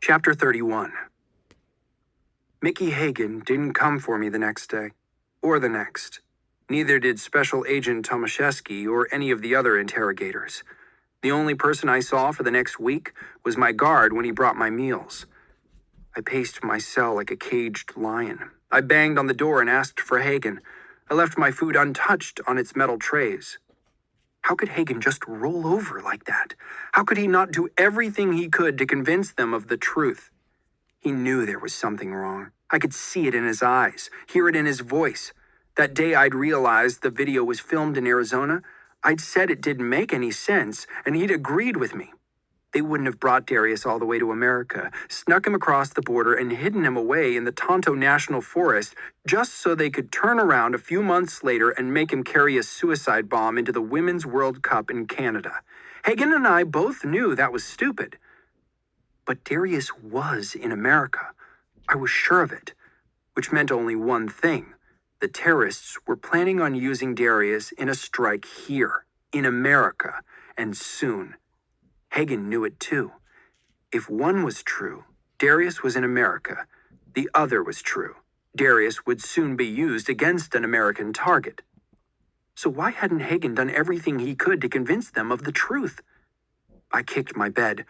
Chapter 31. Mickey Hagan didn't come for me the next day, or the next. Neither did Special Agent Tomaszewski or any of the other interrogators. The only person I saw for the next week was my guard when he brought my meals. I paced my cell like a caged lion. I banged on the door and asked for Hagan. I left my food untouched on its metal trays. How could Hagan just roll over like that? How could he not do everything he could to convince them of the truth? He knew there was something wrong. I could see it in his eyes, hear it in his voice. That day I'd realized the video was filmed in Arizona, I'd said it didn't make any sense, and he'd agreed with me. They wouldn't have brought Darius all the way to America, snuck him across the border, and hidden him away in the Tonto National Forest just so they could turn around a few months later and make him carry a suicide bomb into the Women's World Cup in Canada. Hagan and I both knew that was stupid. But Darius was in America. I was sure of it, which meant only one thing. The terrorists were planning on using Darius in a strike here, in America, and soon. Hagan knew it too. If one was true, Darius was in America. The other was true. Darius would soon be used against an American target. So why hadn't Hagan done everything he could to convince them of the truth? I kicked my bed.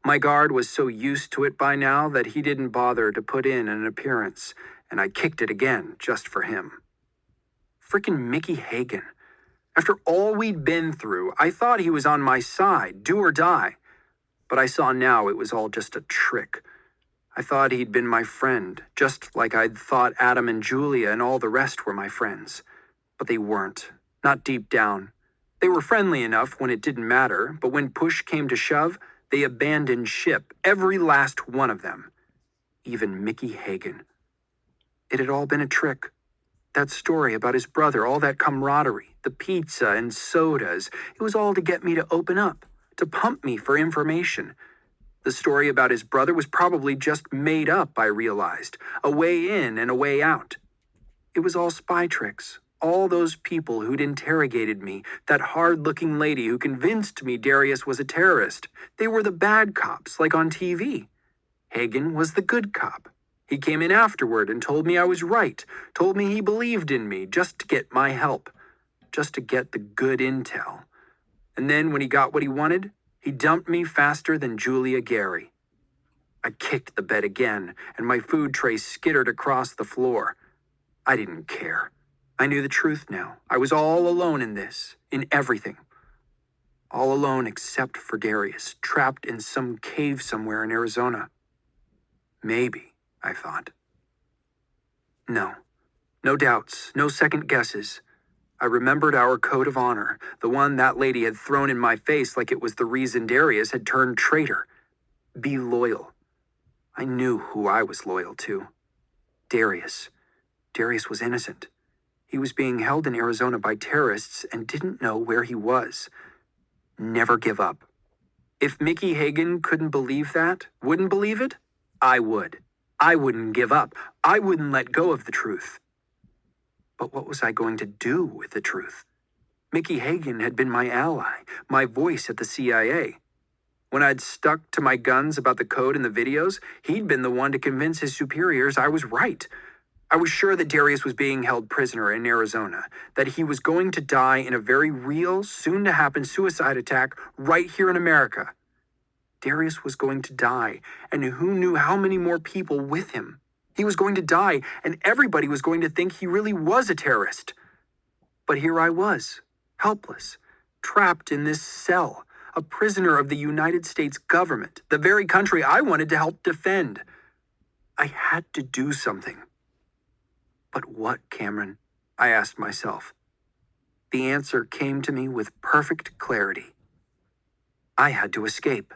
My guard was so used to it by now that he didn't bother to put in an appearance, and I kicked it again just for him. Frickin' Mickey Hagan. After all we'd been through, I thought he was on my side, do or die. But I saw now it was all just a trick. I thought he'd been my friend, just like I'd thought Adam and Julia and all the rest were my friends. But they weren't, not deep down. They were friendly enough when it didn't matter, but when push came to shove, they abandoned ship, every last one of them. Even Mickey Hagan. It had all been a trick. That story about his brother, all that camaraderie, the pizza and sodas, it was all to get me to open up, to pump me for information. The story about his brother was probably just made up, I realized, a way in and a way out. It was all spy tricks, all those people who'd interrogated me, that hard-looking lady who convinced me Darius was a terrorist. They were the bad cops, like on TV. Hagan was the good cop. He came in afterward and told me I was right, told me he believed in me just to get my help, just to get the good intel. And then when he got what he wanted, he dumped me faster than Julia Gary. I kicked the bed again, and my food tray skittered across the floor. I didn't care. I knew the truth now. I was all alone in this, in everything. All alone except for Darius, trapped in some cave somewhere in Arizona. Maybe, I thought. No doubts, no second guesses. I remembered our code of honor, the one that lady had thrown in my face like it was the reason Darius had turned traitor. Be loyal. I knew who I was loyal to. Darius. Darius was innocent. He was being held in Arizona by terrorists and didn't know where he was. Never give up. If Mickey Hagan couldn't believe that, wouldn't believe it, I would. I wouldn't give up. I wouldn't let go of the truth. But what was I going to do with the truth? Mickey Hagan had been my ally, my voice at the CIA. When I'd stuck to my guns about the code in the videos, he'd been the one to convince his superiors I was right. I was sure that Darius was being held prisoner in Arizona, that he was going to die in a very real, soon-to-happen suicide attack right here in America. Darius was going to die, and who knew how many more people with him? He was going to die, and everybody was going to think he really was a terrorist. But here I was, helpless, trapped in this cell, a prisoner of the United States government, the very country I wanted to help defend. I had to do something. But what, Cameron? I asked myself. The answer came to me with perfect clarity. I had to escape.